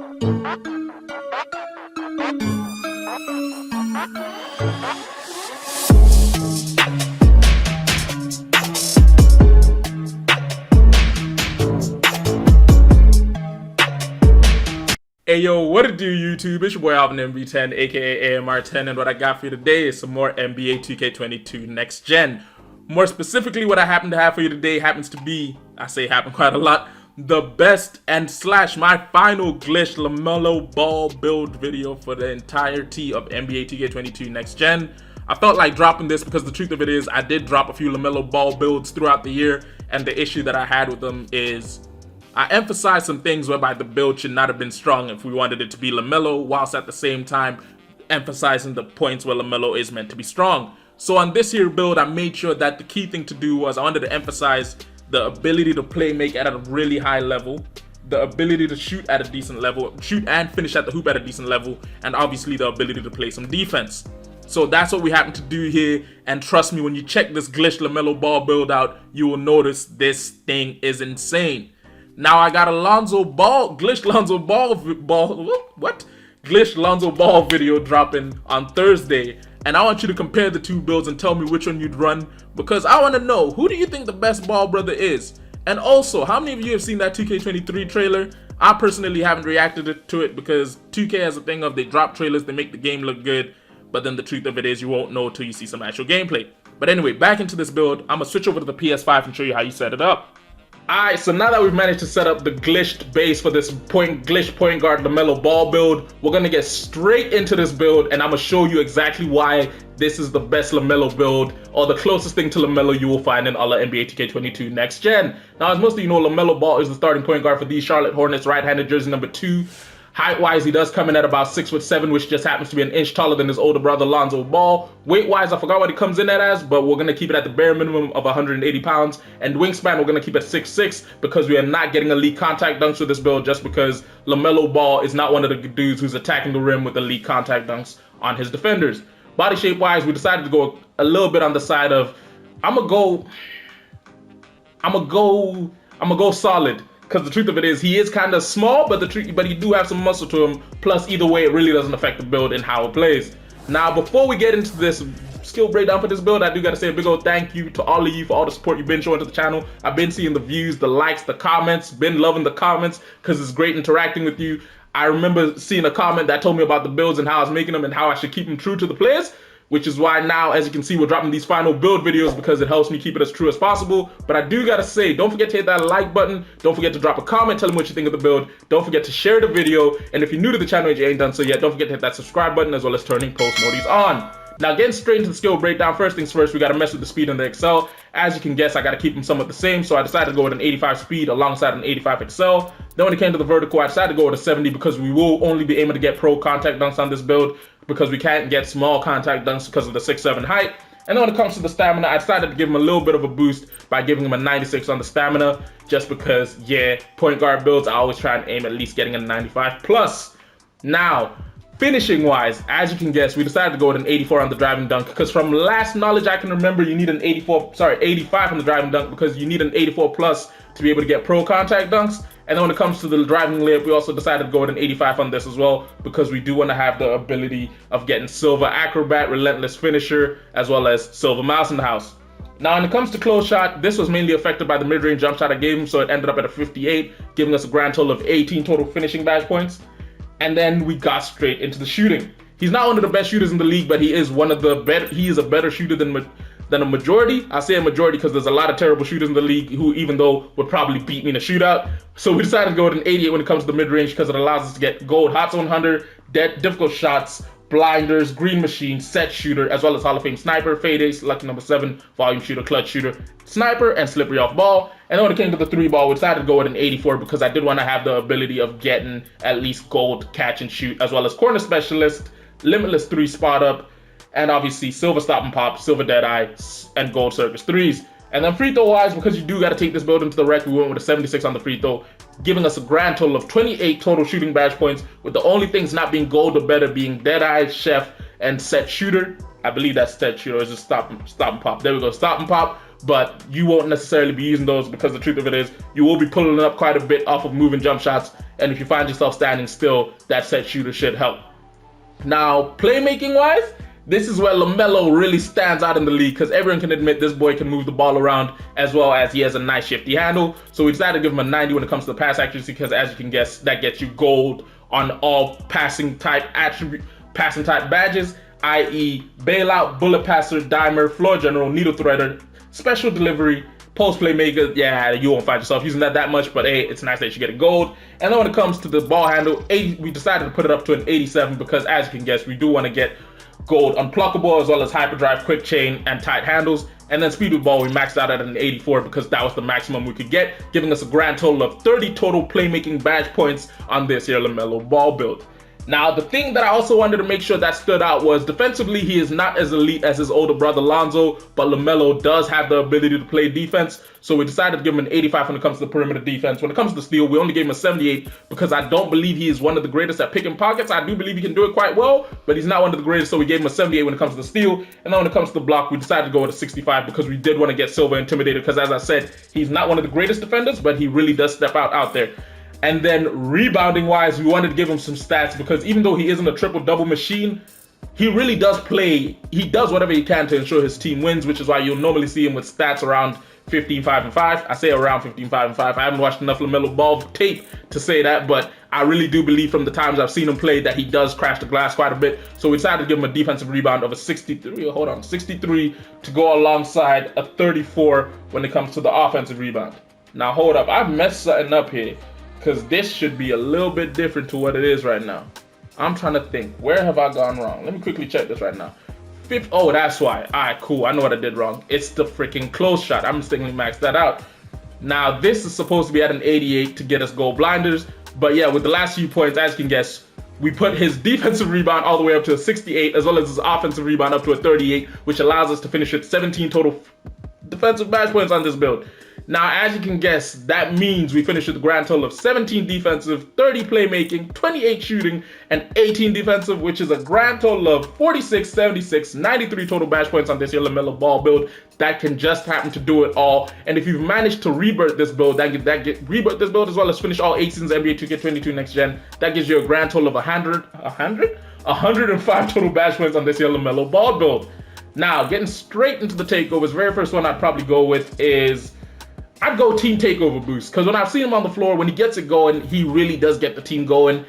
Hey yo, what it do YouTube? It's your boy Alvin MV10, aka AMR10, and what I got for you today is some more NBA 2K22 Next Gen. More specifically, what I happen to have for you today happens to be, I say happen quite a lot, the best and slash my final glitch Lamelo ball build video for the entirety of NBA 2K22 Next Gen. I felt like dropping this because the truth of it is I did drop a few Lamelo ball builds throughout the year, and the issue that I had with them is I emphasized some things whereby the build should not have been strong if we wanted it to be Lamelo, whilst at the same time emphasizing the points where Lamelo is meant to be strong. So on this here build, I made sure that the key thing to do was I wanted to emphasize the ability to play make at a really high level, the ability to shoot at a decent level, shoot and finish at the hoop at a decent level, and obviously the ability to play some defense. So that's what we happen to do here, and trust me, when you check this glitch Lamelo ball build out, you will notice this thing is insane. Now I got a glitch Lonzo Ball video dropping on Thursday, and I want you to compare the two builds and tell me which one you'd run, because I want to know, who do you think the best ball brother is? And also, how many of you have seen that 2K23 trailer? I personally haven't reacted to it because 2K has a thing of they drop trailers, they make the game look good, but then the truth of it is you won't know until you see some actual gameplay. But anyway, back into this build, I'm gonna switch over to the PS5 and show you how you set it up. Alright, so now that we've managed to set up the glitched base for this glitched point guard Lamelo ball build, we're gonna get straight into this build, and I'm gonna show you exactly why this is the best Lamelo build, or the closest thing to Lamelo you will find in all of NBA 2K22 Next Gen. Now, as most of you know, Lamelo Ball is the starting point guard for the Charlotte Hornets, right-handed jersey number 2. Height-wise, he does come in at about 6'7", which just happens to be an inch taller than his older brother Lonzo Ball. Weight-wise, I forgot what he comes in at as, but we're going to keep it at the bare minimum of 180 pounds. And wingspan, we're going to keep it at 6'6", because we are not getting elite contact dunks with this build, just because Lamelo Ball is not one of the dudes who's attacking the rim with elite contact dunks on his defenders. Body shape-wise, we decided to go a little bit on the side of, I'm gonna go solid. Because the truth of it is, he is kind of small, but he do have some muscle to him. Plus, either way, it really doesn't affect the build and how it plays. Now, before we get into this skill breakdown for this build, I do got to say a big old thank you to all of you for all the support you've been showing to the channel. I've been seeing the views, the likes, the comments, been loving the comments, because it's great interacting with you. I remember seeing a comment that told me about the builds and how I was making them and how I should keep them true to the players, which is why now, as you can see, we're dropping these final build videos because it helps me keep it as true as possible. But I do gotta say, don't forget to hit that like button. Don't forget to drop a comment, tell me what you think of the build. Don't forget to share the video. And if you're new to the channel and you ain't done so yet, don't forget to hit that subscribe button as well as turning post notifications on. Now, getting straight into the skill breakdown, first things first, we gotta mess with the speed and the excel. As you can guess, I gotta keep them somewhat the same, so I decided to go with an 85 speed alongside an 85 excel. Then when it came to the vertical, I decided to go with a 70 because we will only be aiming to get pro contact dunks on this build, because we can't get small contact dunks because of the 6'7" height. And then when it comes to the stamina, I decided to give him a little bit of a boost by giving him a 96 on the stamina, just because, yeah, point guard builds, I always try and aim at least getting a 95 plus. Now, finishing wise, as you can guess, we decided to go with an 84 on the driving dunk, because from last knowledge I can remember, you need an 85 on the driving dunk, because you need an 84 plus to be able to get pro contact dunks. And then when it comes to the driving layup, we also decided to go with an 85 on this as well, because we do want to have the ability of getting Silver Acrobat, Relentless Finisher, as well as Silver Mouse in the house. Now, when it comes to close shot, this was mainly affected by the mid-range jump shot I gave him, so it ended up at a 58, giving us a grand total of 18 total finishing badge points. And then we got straight into the shooting. He's not one of the best shooters in the league, but he is one of the better. He is a better shooter than a majority. I say a majority because there's a lot of terrible shooters in the league who, even though, would probably beat me in a shootout. So we decided to go with an 88 when it comes to the mid-range, because it allows us to get gold, hot zone hunter, difficult shots, blinders, green machine, set shooter, as well as Hall of Fame sniper, fade ace, lucky number 7, volume shooter, clutch shooter, sniper, and slippery off ball. And then when it came to the 3 ball, we decided to go with an 84 because I did want to have the ability of getting at least gold catch and shoot, as well as corner specialist, limitless 3 spot up, and obviously silver stop and pop, silver dead eye, and gold circus 3s. And then free throw wise, because you do got to take this build into the rec, we went with a 76 on the free throw, giving us a grand total of 28 total shooting badge points, with the only things not being gold or better being dead eye, chef, and set shooter. I believe that's set shooter, or is it stop and pop? There we go, stop and pop. but you won't necessarily be using those because the truth of it is you will be pulling up quite a bit off of moving jump shots, and if you find yourself standing still, that set shooter should help. Now, playmaking wise, this is where Lamelo really stands out in the league because everyone can admit this boy can move the ball around as well as he has a nice shifty handle. So we decided to give him a 90 when it comes to the pass accuracy because, as you can guess, that gets you gold on all passing type badges, i.e. bailout, bullet passer, dimer, floor general, needle threader, special delivery, post playmaker. Yeah, you won't find yourself using that much, but hey, it's nice that you get a gold. And then when it comes to the ball handle, we decided to put it up to an 87 because, as you can guess, we do want to get gold unpluckable as well as hyperdrive, quick chain, and tight handles. And then speed with ball, we maxed out at an 84 because that was the maximum we could get, giving us a grand total of 30 total playmaking badge points on this here Lamelo ball build. Now, the thing that I also wanted to make sure that stood out was defensively, he is not as elite as his older brother Lonzo, but Lamelo does have the ability to play defense. So we decided to give him an 85 when it comes to the perimeter defense. When it comes to steal, we only gave him a 78 because I don't believe he is one of the greatest at picking pockets. I do believe he can do it quite well, but he's not one of the greatest, so we gave him a 78 when it comes to the steal. And then when it comes to the block, we decided to go with a 65 because we did want to get Silver Intimidator because, as I said, he's not one of the greatest defenders, but he really does step out there. And then rebounding wise, we wanted to give him some stats because even though he isn't a triple-double machine, he really does play, he does whatever he can to ensure his team wins, which is why you'll normally see him with stats around 15, 5, and 5. I say around 15, 5, and 5. I haven't watched enough Lamelo Ball tape to say that, but I really do believe from the times I've seen him play that he does crash the glass quite a bit. So we decided to give him a defensive rebound of a 63 to go alongside a 34 when it comes to the offensive rebound. Now hold up, I've messed something up here, because this should be a little bit different to what it is right now. I'm trying to think, where have I gone wrong? Let me quickly check this right now. Oh, that's why. All right, cool. I know what I did wrong. It's the freaking close shot. I mistakenly maxed that out. Now, this is supposed to be at an 88 to get us gold blinders. But yeah, with the last few points, as you can guess, we put his defensive rebound all the way up to a 68, as well as his offensive rebound up to a 38, which allows us to finish with 17 total defensive badge points on this build. Now, as you can guess, that means we finished with a grand total of 17 defensive, 30 playmaking, 28 shooting, and 18 defensive, which is a grand total of 46, 76, 93 total badge points on this here Lamelo Ball build. That can just happen to do it all. And if you've managed to rebirth this build, rebirth this build as well as finish all 8 seasons NBA 2K22 next gen, that gives you a grand total of 105 total badge points on this here Lamelo Ball build. Now, getting straight into the takeovers, very first one I'd probably go with is, I'd go team takeover boost, because when I've seen him on the floor, when he gets it going, he really does get the team going.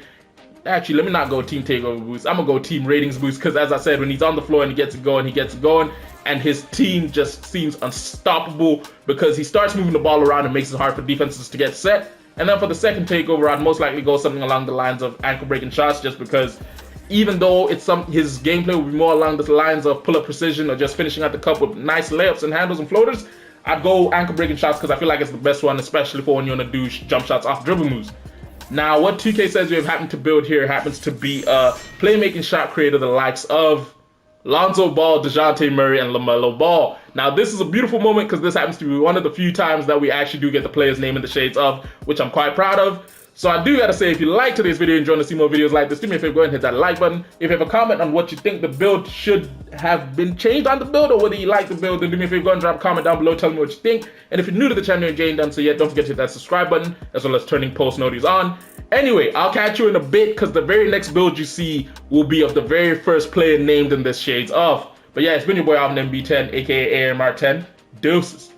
Actually, let me not go team takeover boost. I'm gonna go team ratings boost, because as I said, when he's on the floor and he gets it going, and his team just seems unstoppable because he starts moving the ball around and makes it hard for defenses to get set. And then for the second takeover, I'd most likely go something along the lines of ankle breaking shots, just because even though his gameplay will be more along the lines of pull-up precision or just finishing at the cup with nice layups and handles and floaters, I'd go ankle breaking shots because I feel like it's the best one, especially for when you want to do jump shots off dribble moves. Now, what 2K says we have happened to build here happens to be a playmaking shot creator, the likes of Lonzo Ball, DeJounte Murray, and Lamelo Ball. Now, this is a beautiful moment because this happens to be one of the few times that we actually do get the player's name in the shades of, which I'm quite proud of. So I do gotta say, if you like today's video and you want to see more videos like this, do me a favor, go ahead and hit that like button. If you have a comment on what you think the build should have been changed on the build, or whether you like the build, then do me a favor, go ahead and drop a comment down below, tell me what you think. And if you're new to the channel and you ain't done so yet, don't forget to hit that subscribe button, as well as turning post notifications on. Anyway, I'll catch you in a bit, because the very next build you see will be of the very first player named in this shades of. But yeah, it's been your boy Alvin MB10, aka AMR10. Deuces.